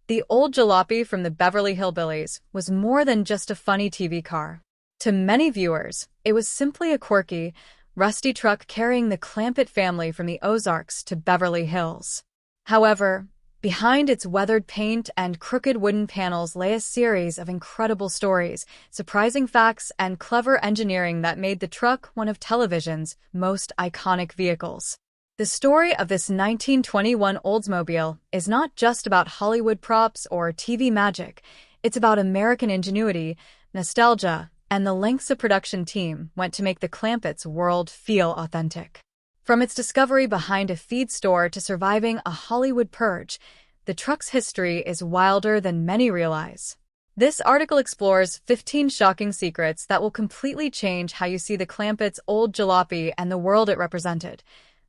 The old Jalopy from the Beverly Hillbillies was more than just a funny TV car. To many viewers, it was simply a quirky, rusty truck carrying the Clampett family from the Ozarks to Beverly Hills. However, behind its weathered paint and crooked wooden panels lay a series of incredible stories, surprising facts, and clever engineering that made the truck one of television's most iconic vehicles. The story of this 1921 Oldsmobile is not just about Hollywood props or TV magic. It's about American ingenuity, nostalgia, and the lengths a production team went to make the Clampetts world feel authentic. From its discovery behind a feed store to surviving a Hollywood purge, the truck's history is wilder than many realize. This article explores 15 shocking secrets that will completely change how you see the Clampetts' old Jalopy and the world it represented.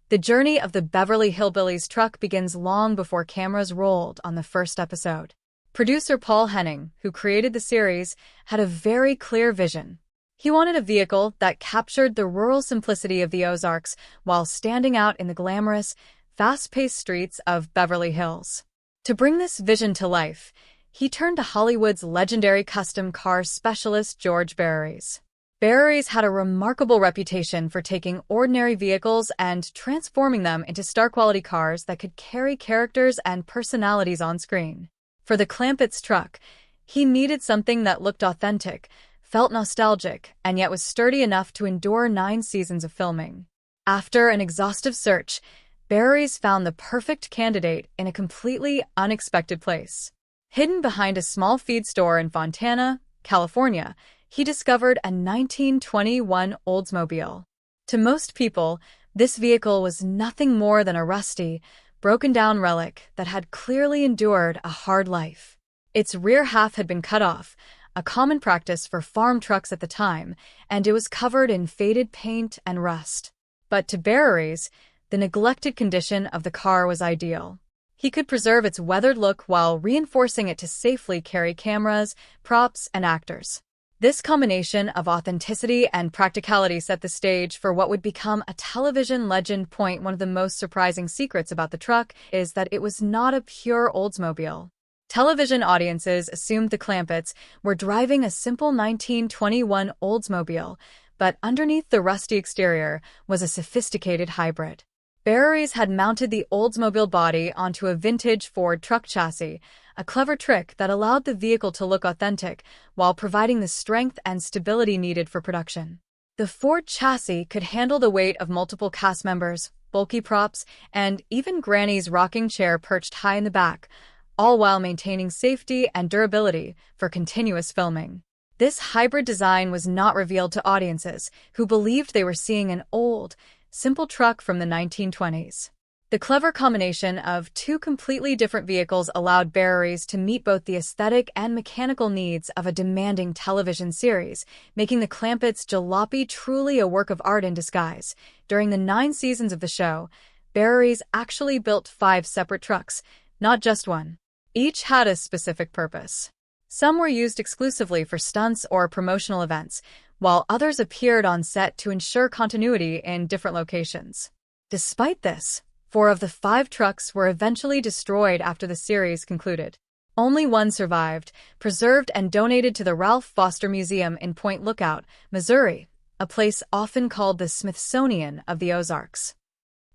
The journey of the Beverly Hillbillies truck begins long before cameras rolled on the first episode. Producer Paul Henning, who created the series, had a very clear vision. He wanted a vehicle that captured the rural simplicity of the Ozarks while standing out in the glamorous, fast-paced streets of Beverly Hills. To bring this vision to life, he turned to Hollywood's legendary custom car specialist George Barry's. Barry's had a remarkable reputation for taking ordinary vehicles and transforming them into star-quality cars that could carry characters and personalities on screen. For the Clampetts truck, he needed something that looked authentic, felt nostalgic, and yet was sturdy enough to endure 9 seasons of filming. After an exhaustive search, Barry's found the perfect candidate in a completely unexpected place. Hidden behind a small feed store in Fontana, California, he discovered a 1921 Oldsmobile. To most people, this vehicle was nothing more than a rusty, broken-down relic that had clearly endured a hard life. Its rear half had been cut off, a common practice for farm trucks at the time, and it was covered in faded paint and rust. But to Barry's, the neglected condition of the car was ideal. He could preserve its weathered look while reinforcing it to safely carry cameras, props, and actors. This combination of authenticity and practicality set the stage for what would become a television legend. One of the most surprising secrets about the truck is that it was not a pure Oldsmobile. Television audiences assumed the Clampetts were driving a simple 1921 Oldsmobile, but underneath the rusty exterior was a sophisticated hybrid. Barry's had mounted the Oldsmobile body onto a vintage Ford truck chassis, a clever trick that allowed the vehicle to look authentic while providing the strength and stability needed for production. The Ford chassis could handle the weight of multiple cast members, bulky props, and even Granny's rocking chair perched high in the back, all while maintaining safety and durability for continuous filming. This hybrid design was not revealed to audiences who believed they were seeing an old, simple truck from the 1920s. The clever combination of 2 completely different vehicles allowed Barry's to meet both the aesthetic and mechanical needs of a demanding television series, making the Clampetts' Jalopy truly a work of art in disguise. During the 9 seasons of the show, Barry's actually built 5 separate trucks, not just one. Each had a specific purpose. Some were used exclusively for stunts or promotional events, while others appeared on set to ensure continuity in different locations. Despite this, 4 of the 5 trucks were eventually destroyed after the series concluded. Only one survived, preserved and donated to the Ralph Foster Museum in Point Lookout, Missouri, a place often called the Smithsonian of the Ozarks.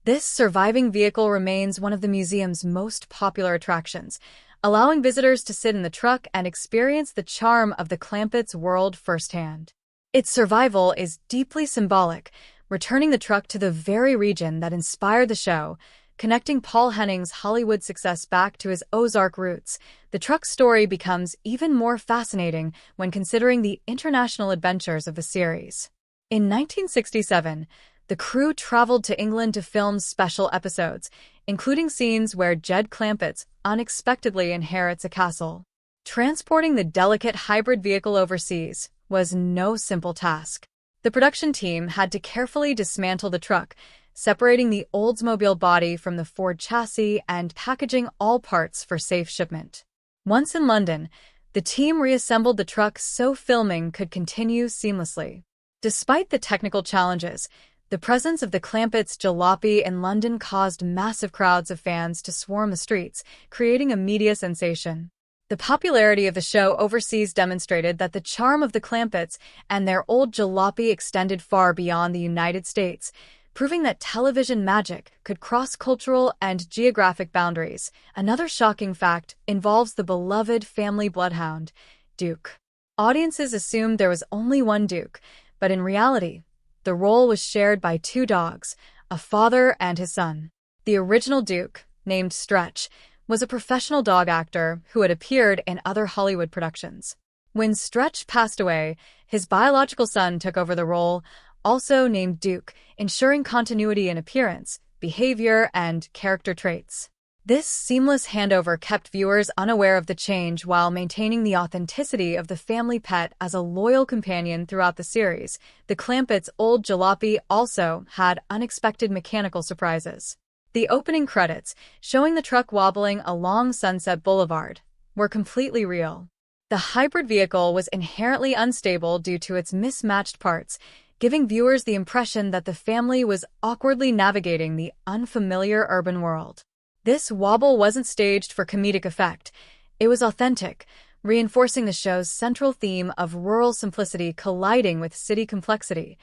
This surviving vehicle remains one of the museum's most popular attractions, allowing visitors to sit in the truck and experience the charm of the Clampetts world firsthand. Its survival is deeply symbolic, returning the truck to the very region that inspired the show, connecting Paul Henning's Hollywood success back to his Ozark roots. The truck's story becomes even more fascinating when considering the international adventures of the series. In 1967, the crew traveled to England to film special episodes, including scenes where Jed Clampetts unexpectedly inherits a castle. Transporting the delicate hybrid vehicle overseas was no simple task. The production team had to carefully dismantle the truck, separating the Oldsmobile body from the Ford chassis and packaging all parts for safe shipment. Once in London, the team reassembled the truck so filming could continue seamlessly. Despite the technical challenges, The presence of the Clampetts Jalopy in London caused massive crowds of fans to swarm the streets, creating a media sensation. The popularity of the show overseas demonstrated that the charm of the Clampetts and their old jalopy extended far beyond the United States, proving that television magic could cross cultural and geographic boundaries. Another shocking fact involves the beloved family bloodhound, Duke. Audiences assumed there was only one Duke, but in reality, the role was shared by two dogs, a father and his son. The original Duke, named Stretch, was a professional dog actor who had appeared in other Hollywood productions. When Stretch passed away, his biological son took over the role, also named Duke, ensuring continuity in appearance, behavior, and character traits. This seamless handover kept viewers unaware of the change while maintaining the authenticity of the family pet as a loyal companion throughout the series. The Clampetts' old jalopy also had unexpected mechanical surprises. The opening credits, showing the truck wobbling along Sunset Boulevard, were completely real. The hybrid vehicle was inherently unstable due to its mismatched parts, giving viewers the impression that the family was awkwardly navigating the unfamiliar urban world. This wobble wasn't staged for comedic effect. It was authentic, reinforcing the show's central theme of rural simplicity colliding with city complexity.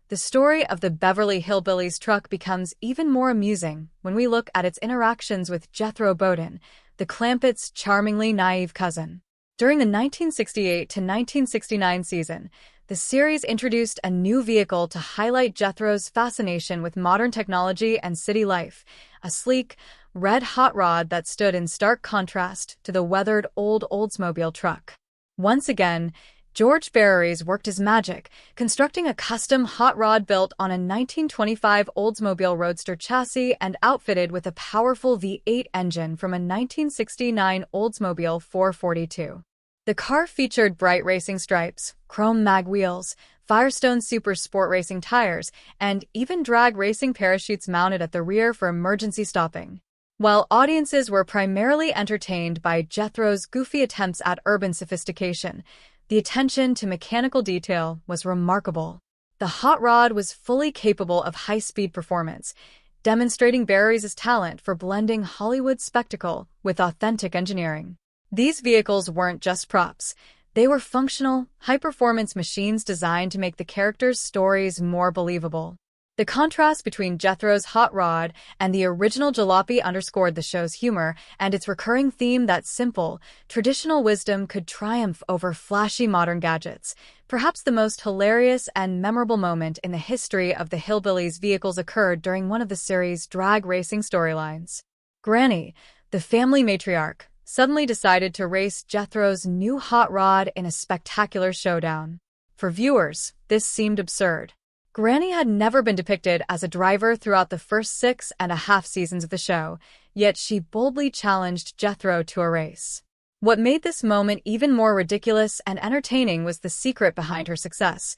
The story of the Beverly Hillbillies truck becomes even more amusing when we look at its interactions with Jethro Bodine, the Clampetts' charmingly naive cousin. During the 1968 to 1969 season, the series introduced a new vehicle to highlight Jethro's fascination with modern technology and city life, a sleek, red hot rod that stood in stark contrast to the weathered old Oldsmobile truck. Once again, George Barry's worked his magic, constructing a custom hot rod built on a 1925 Oldsmobile Roadster chassis and outfitted with a powerful V8 engine from a 1969 Oldsmobile 442. The car featured bright racing stripes, chrome mag wheels, Firestone Super Sport racing tires, and even drag racing parachutes mounted at the rear for emergency stopping. While audiences were primarily entertained by Jethro's goofy attempts at urban sophistication, the attention to mechanical detail was remarkable. The hot rod was fully capable of high-speed performance, demonstrating Barry's talent for blending Hollywood spectacle with authentic engineering. These vehicles weren't just props. They were functional, high-performance machines designed to make the characters' stories more believable. The contrast between Jethro's hot rod and the original jalopy underscored the show's humor and its recurring theme that simple, traditional wisdom could triumph over flashy modern gadgets. Perhaps the most hilarious and memorable moment in the history of the Hillbillies vehicles occurred during one of the series' drag racing storylines. Granny, the family matriarch, suddenly decided to race Jethro's new hot rod in a spectacular showdown. For viewers, this seemed absurd. Granny had never been depicted as a driver throughout the first 6.5 seasons of the show, yet she boldly challenged Jethro to a race. What made this moment even more ridiculous and entertaining was the secret behind her success.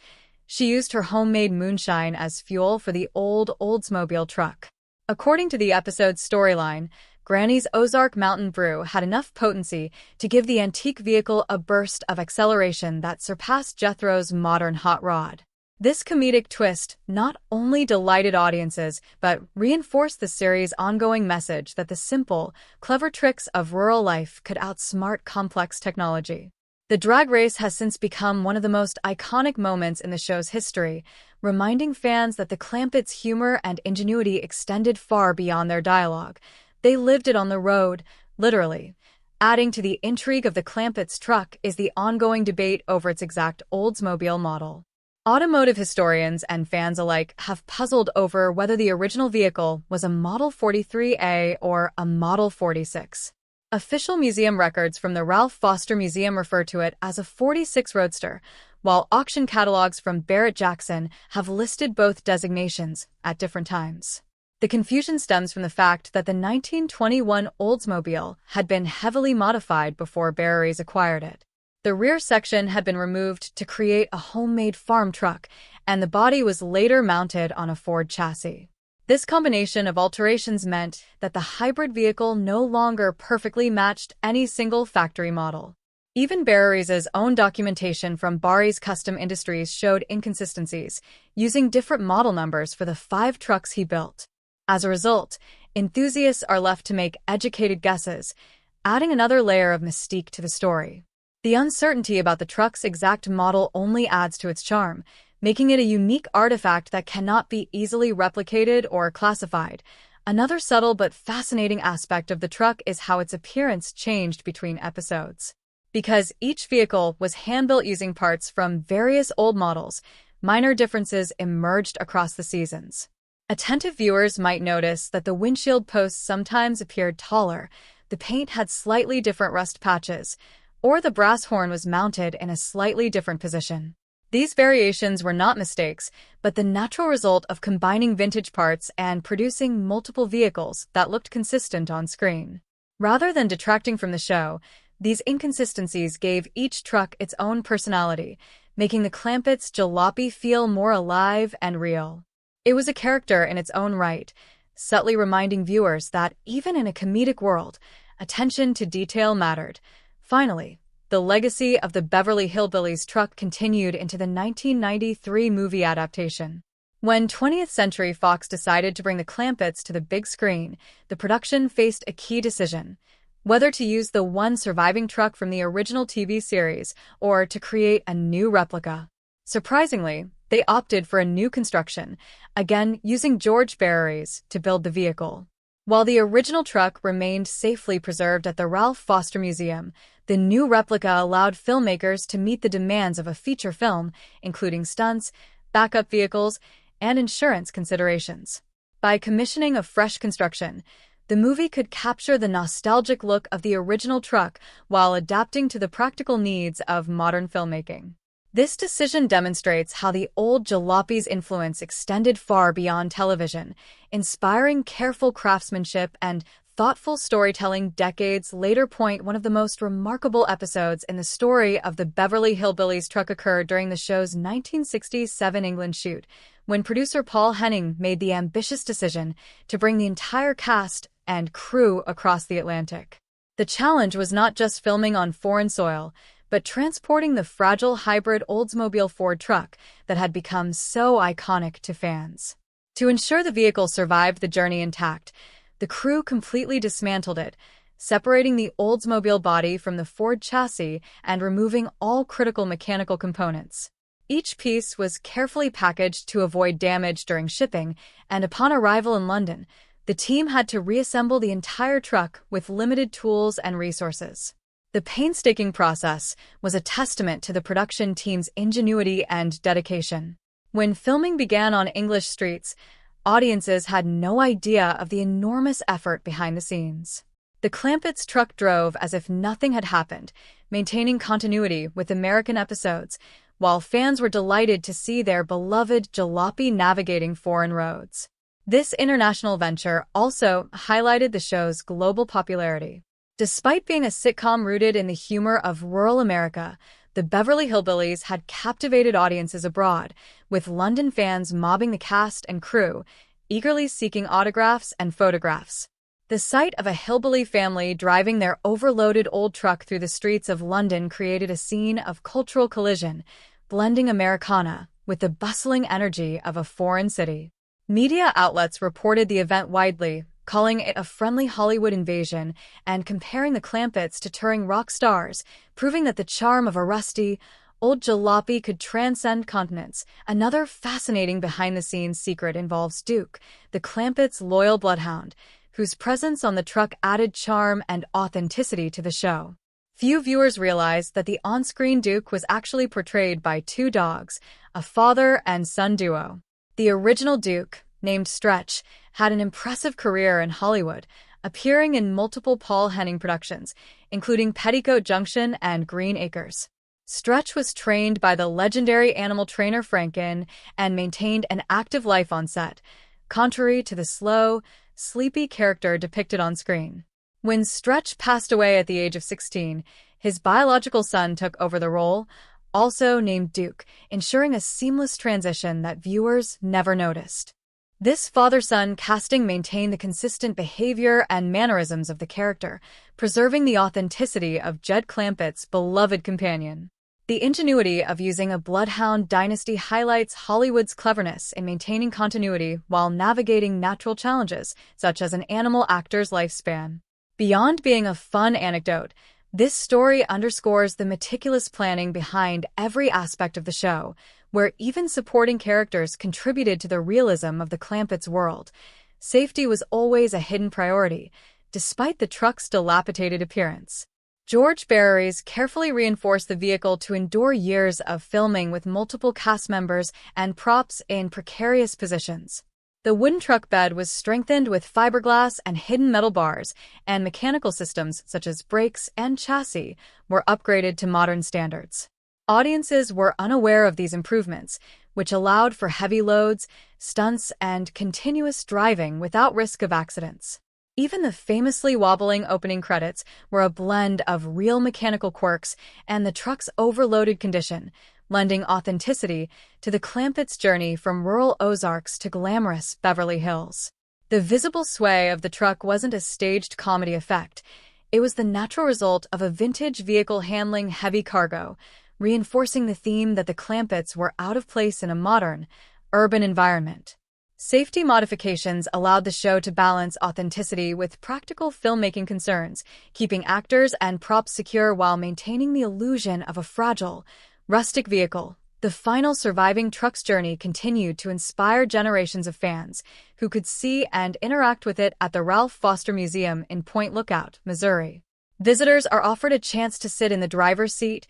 She used her homemade moonshine as fuel for the old Oldsmobile truck. According to the episode's storyline, Granny's Ozark Mountain Brew had enough potency to give the antique vehicle a burst of acceleration that surpassed Jethro's modern hot rod. This comedic twist not only delighted audiences, but reinforced the series' ongoing message that the simple, clever tricks of rural life could outsmart complex technology. The drag race has since become one of the most iconic moments in the show's history, reminding fans that the Clampetts' humor and ingenuity extended far beyond their dialogue. They lived it on the road, literally. Adding to the intrigue of the Clampetts' truck is the ongoing debate over its exact Oldsmobile model. Automotive historians and fans alike have puzzled over whether the original vehicle was a Model 43A or a Model 46. Official museum records from the Ralph Foster Museum refer to it as a 46 Roadster, while auction catalogs from Barrett-Jackson have listed both designations at different times. The confusion stems from the fact that the 1921 Oldsmobile had been heavily modified before Barry's acquired it. The rear section had been removed to create a homemade farm truck, and the body was later mounted on a Ford chassis. This combination of alterations meant that the hybrid vehicle no longer perfectly matched any single factory model. Even Barry's own documentation from Barry's Custom Industries showed inconsistencies, using different model numbers for the 5 trucks he built. As a result, enthusiasts are left to make educated guesses, adding another layer of mystique to the story. The uncertainty about the truck's exact model only adds to its charm, making it a unique artifact that cannot be easily replicated or classified. Another subtle but fascinating aspect of the truck is how its appearance changed between episodes. Because each vehicle was hand-built using parts from various old models, minor differences emerged across the seasons. Attentive viewers might notice that the windshield posts sometimes appeared taller, the paint had slightly different rust patches, or the brass horn was mounted in a slightly different position. These variations were not mistakes, but the natural result of combining vintage parts and producing multiple vehicles that looked consistent on screen. Rather than detracting from the show, these inconsistencies gave each truck its own personality, making the Clampetts' Jalopy feel more alive and real. It was a character in its own right, subtly reminding viewers that even in a comedic world, attention to detail mattered. Finally, the legacy of the Beverly Hillbillies truck continued into the 1993 movie adaptation. When 20th Century Fox decided to bring the Clampetts to the big screen, the production faced a key decision: whether to use the one surviving truck from the original TV series or to create a new replica. Surprisingly, they opted for a new construction, again using George Barry's to build the vehicle. While the original truck remained safely preserved at the Ralph Foster Museum, the new replica allowed filmmakers to meet the demands of a feature film, including stunts, backup vehicles, and insurance considerations. By commissioning a fresh construction, the movie could capture the nostalgic look of the original truck while adapting to the practical needs of modern filmmaking. This decision demonstrates how the old Jalopy's influence extended far beyond television, inspiring careful craftsmanship and thoughtful storytelling. Decades later, one of the most remarkable episodes in the story of the Beverly Hillbillies truck occurred during the show's 1967 England shoot, when producer Paul Henning made the ambitious decision to bring the entire cast and crew across the Atlantic. The challenge was not just filming on foreign soil, but transporting the fragile hybrid Oldsmobile Ford truck that had become so iconic to fans. To ensure the vehicle survived the journey intact, the crew completely dismantled it, separating the Oldsmobile body from the Ford chassis and removing all critical mechanical components. Each piece was carefully packaged to avoid damage during shipping, and upon arrival in London, the team had to reassemble the entire truck with limited tools and resources. The painstaking process was a testament to the production team's ingenuity and dedication. When filming began on English streets, audiences had no idea of the enormous effort behind the scenes. The Clampetts truck drove as if nothing had happened, maintaining continuity with American episodes, while fans were delighted to see their beloved Jalopy navigating foreign roads. This international venture also highlighted the show's global popularity. Despite being a sitcom rooted in the humor of rural America, the Beverly Hillbillies had captivated audiences abroad, with London fans mobbing the cast and crew, eagerly seeking autographs and photographs. The sight of a hillbilly family driving their overloaded old truck through the streets of London created a scene of cultural collision, blending Americana with the bustling energy of a foreign city. Media outlets reported the event widely, calling it a friendly Hollywood invasion and comparing the Clampetts to touring rock stars, proving that the charm of a rusty, old Jalopy could transcend continents. Another fascinating behind-the-scenes secret involves Duke, the Clampetts' loyal bloodhound, whose presence on the truck added charm and authenticity to the show. Few viewers realized that the on-screen Duke was actually portrayed by 2 dogs, a father and son duo. The original Duke, named Stretch, had an impressive career in Hollywood, appearing in multiple Paul Henning productions, including Petticoat Junction and Green Acres. Stretch was trained by the legendary animal trainer Franken and maintained an active life on set, contrary to the slow, sleepy character depicted on screen. When Stretch passed away at the age of 16, his biological son took over the role, also named Duke, ensuring a seamless transition that viewers never noticed. This father-son casting maintained the consistent behavior and mannerisms of the character, preserving the authenticity of Jed Clampett's beloved companion. The ingenuity of using a bloodhound dynasty highlights Hollywood's cleverness in maintaining continuity while navigating natural challenges, such as an animal actor's lifespan. Beyond being a fun anecdote, this story underscores the meticulous planning behind every aspect of the show, where even supporting characters contributed to the realism of the Clampetts world. Safety was always a hidden priority, despite the truck's dilapidated appearance. George Barry's carefully reinforced the vehicle to endure years of filming with multiple cast members and props in precarious positions. The wooden truck bed was strengthened with fiberglass and hidden metal bars, and mechanical systems such as brakes and chassis were upgraded to modern standards. Audiences were unaware of these improvements, which allowed for heavy loads, stunts, and continuous driving without risk of accidents. Even the famously wobbling opening credits were a blend of real mechanical quirks and the truck's overloaded condition, lending authenticity to the Clampetts' journey from rural Ozarks to glamorous Beverly Hills. The visible sway of the truck wasn't a staged comedy effect. It was the natural result of a vintage vehicle handling heavy cargo, reinforcing the theme that the Clampetts were out of place in a modern, urban environment. Safety modifications allowed the show to balance authenticity with practical filmmaking concerns, keeping actors and props secure while maintaining the illusion of a fragile, rustic vehicle. The final surviving truck's journey continued to inspire generations of fans who could see and interact with it at the Ralph Foster Museum in Point Lookout, Missouri. Visitors are offered a chance to sit in the driver's seat,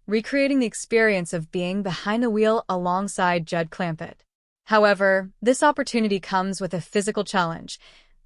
recreating the experience of being behind the wheel alongside Jed Clampett. However, this opportunity comes with a physical challenge.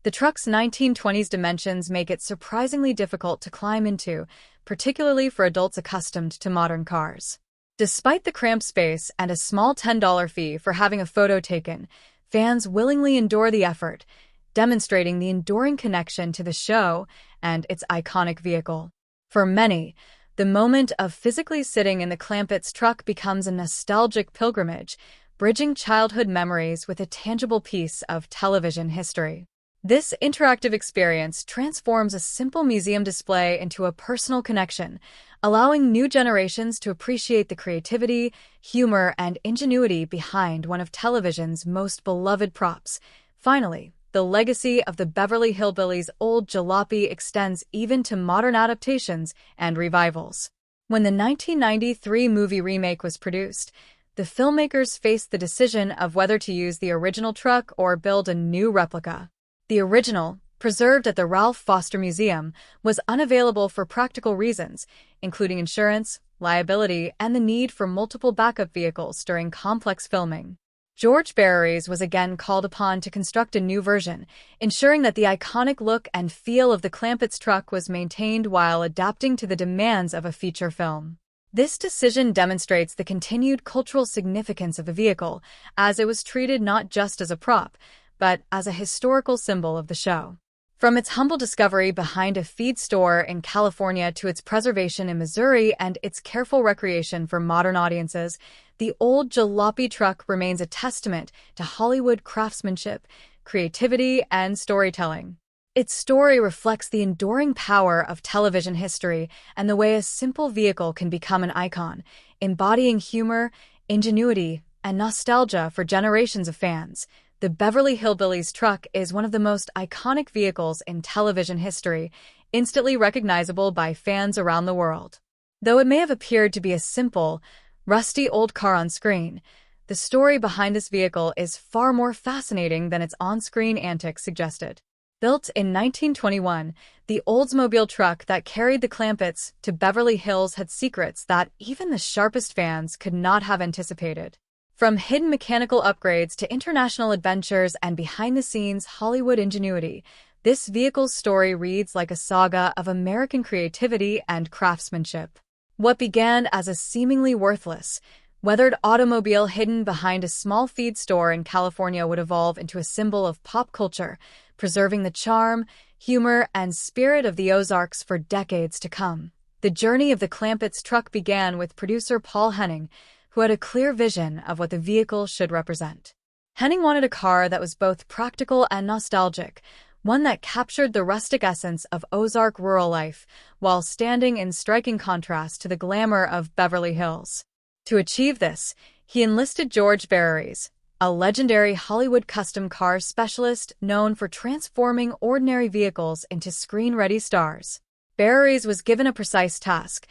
The truck's 1920s dimensions make it surprisingly difficult to climb into, particularly for adults accustomed to modern cars. Despite the cramped space and a small $10 fee for having a photo taken, fans willingly endure the effort, demonstrating the enduring connection to the show and its iconic vehicle. For many, the moment of physically sitting in the Clampetts' truck becomes a nostalgic pilgrimage, bridging childhood memories with a tangible piece of television history. This interactive experience transforms a simple museum display into a personal connection, allowing new generations to appreciate the creativity, humor, and ingenuity behind one of television's most beloved props. Finally, the legacy of the Beverly Hillbillies' old Jalopy extends even to modern adaptations and revivals. When the 1993 movie remake was produced, the filmmakers faced the decision of whether to use the original truck or build a new replica. The original, preserved at the Ralph Foster Museum, was unavailable for practical reasons, including insurance, liability, and the need for multiple backup vehicles during complex filming. George Barry's was again called upon to construct a new version, ensuring that the iconic look and feel of the Clampetts truck was maintained while adapting to the demands of a feature film. This decision demonstrates the continued cultural significance of the vehicle, as it was treated not just as a prop, but as a historical symbol of the show. From its humble discovery behind a feed store in California to its preservation in Missouri and its careful recreation for modern audiences, the old Jalopy truck remains a testament to Hollywood craftsmanship, creativity, and storytelling. Its story reflects the enduring power of television history and the way a simple vehicle can become an icon, embodying humor, ingenuity, and nostalgia for generations of fans. The Beverly Hillbillies truck is one of the most iconic vehicles in television history, instantly recognizable by fans around the world. Though it may have appeared to be a simple, rusty old car on screen, the story behind this vehicle is far more fascinating than its on-screen antics suggested. Built in 1921, the Oldsmobile truck that carried the Clampetts to Beverly Hills had secrets that even the sharpest fans could not have anticipated. From hidden mechanical upgrades to international adventures and behind-the-scenes Hollywood ingenuity, this vehicle's story reads like a saga of American creativity and craftsmanship. What began as a seemingly worthless, weathered automobile hidden behind a small feed store in California would evolve into a symbol of pop culture, preserving the charm, humor, and spirit of the Ozarks for decades to come. The journey of the Clampetts truck began with producer Paul Henning, who had a clear vision of what the vehicle should represent. Henning wanted a car that was both practical and nostalgic, one that captured the rustic essence of Ozark rural life while standing in striking contrast to the glamour of Beverly Hills. To achieve this, he enlisted George Barris, a legendary Hollywood custom car specialist known for transforming ordinary vehicles into screen-ready stars. Barris was given a precise task: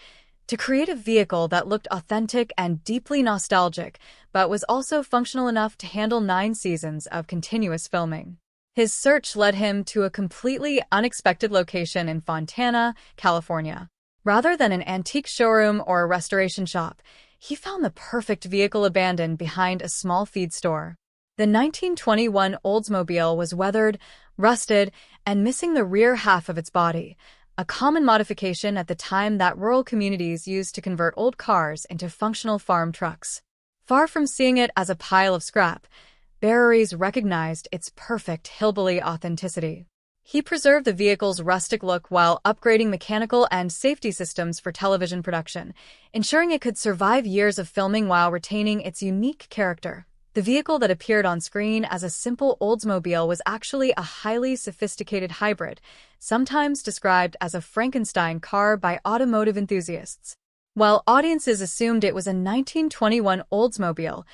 to create a vehicle that looked authentic and deeply nostalgic, but was also functional enough to handle 9 seasons of continuous filming. His search led him to a completely unexpected location in Fontana, California. Rather than an antique showroom or a restoration shop, he found the perfect vehicle abandoned behind a small feed store. The 1921 Oldsmobile was weathered, rusted, and missing the rear half of its body, a common modification at the time that rural communities used to convert old cars into functional farm trucks. Far from seeing it as a pile of scrap, Barris recognized its perfect hillbilly authenticity. He preserved the vehicle's rustic look while upgrading mechanical and safety systems for television production, ensuring it could survive years of filming while retaining its unique character. The vehicle that appeared on screen as a simple Oldsmobile was actually a highly sophisticated hybrid, sometimes described as a Frankenstein car by automotive enthusiasts. While audiences assumed it was a 1921 Oldsmobile,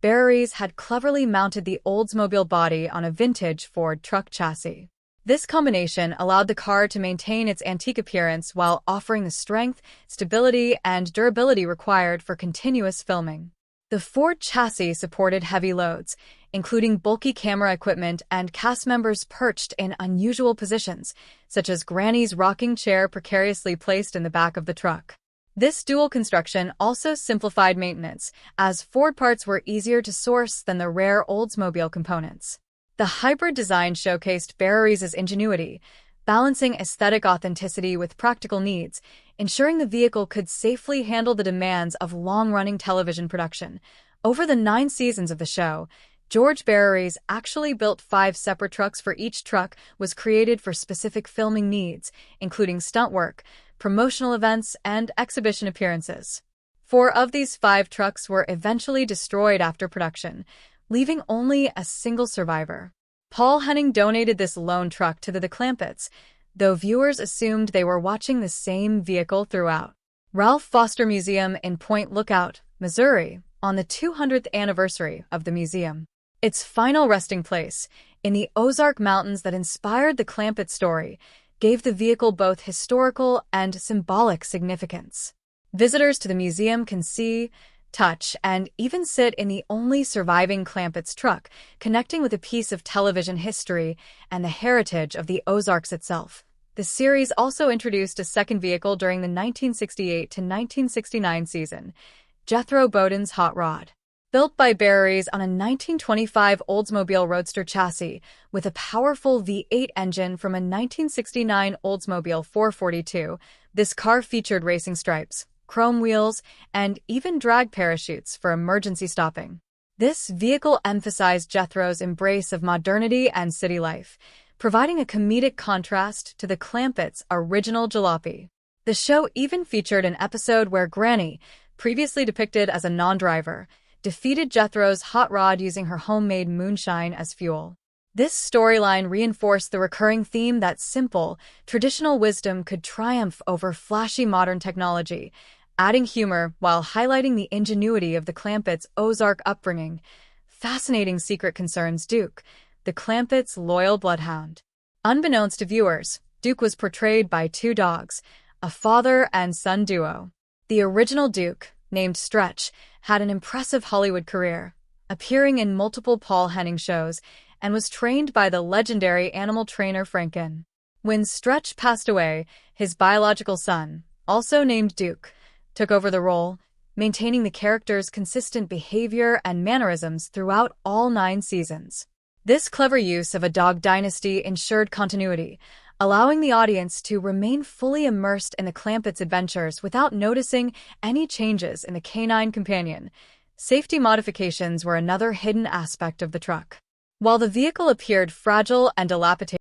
Barris had cleverly mounted the Oldsmobile body on a vintage Ford truck chassis. This combination allowed the car to maintain its antique appearance while offering the strength, stability, and durability required for continuous filming. The Ford chassis supported heavy loads, including bulky camera equipment and cast members perched in unusual positions, such as Granny's rocking chair precariously placed in the back of the truck. This dual construction also simplified maintenance, as Ford parts were easier to source than the rare Oldsmobile components. The hybrid design showcased Barris's ingenuity, balancing aesthetic authenticity with practical needs, ensuring the vehicle could safely handle the demands of long-running television production. Over the 9 seasons of the show, George Barris actually built 5 separate trucks. For each truck was created for specific filming needs, including stunt work, promotional events, and exhibition appearances. 4 of these 5 trucks were eventually destroyed after production, leaving only a single survivor. Paul Henning donated this lone truck to the Clampetts, though viewers assumed they were watching the same vehicle throughout. Ralph Foster Museum in Point Lookout, Missouri, on the 200th anniversary of the museum. Its final resting place, in the Ozark Mountains that inspired the Clampett story, gave the vehicle both historical and symbolic significance. Visitors to the museum can see, touch, and even sit in the only surviving Clampetts truck, connecting with a piece of television history and the heritage of the Ozarks itself. The series also introduced a second vehicle during the 1968 to 1969 season, Jethro Bowden's Hot Rod. Built by Barris on a 1925 Oldsmobile Roadster chassis with a powerful V8 engine from a 1969 Oldsmobile 442, this car featured racing stripes, chrome wheels, and even drag parachutes for emergency stopping. This vehicle emphasized Jethro's embrace of modernity and city life, providing a comedic contrast to the Clampetts' original Jalopy. The show even featured an episode where Granny, previously depicted as a non-driver, defeated Jethro's hot rod using her homemade moonshine as fuel. This storyline reinforced the recurring theme that simple, traditional wisdom could triumph over flashy modern technology, adding humor while highlighting the ingenuity of the Clampetts' Ozark upbringing. Fascinating secret concerns Duke, the Clampetts' loyal bloodhound. Unbeknownst to viewers, Duke was portrayed by 2 dogs, a father and son duo. The original Duke, named Stretch, had an impressive Hollywood career, appearing in multiple Paul Henning shows, and was trained by the legendary animal trainer Franken. When Stretch passed away, his biological son, also named Duke, took over the role, maintaining the character's consistent behavior and mannerisms throughout all 9 seasons. This clever use of a dog dynasty ensured continuity, allowing the audience to remain fully immersed in the Clampetts' adventures without noticing any changes in the canine companion. Safety modifications were another hidden aspect of the truck. While the vehicle appeared fragile and dilapidated,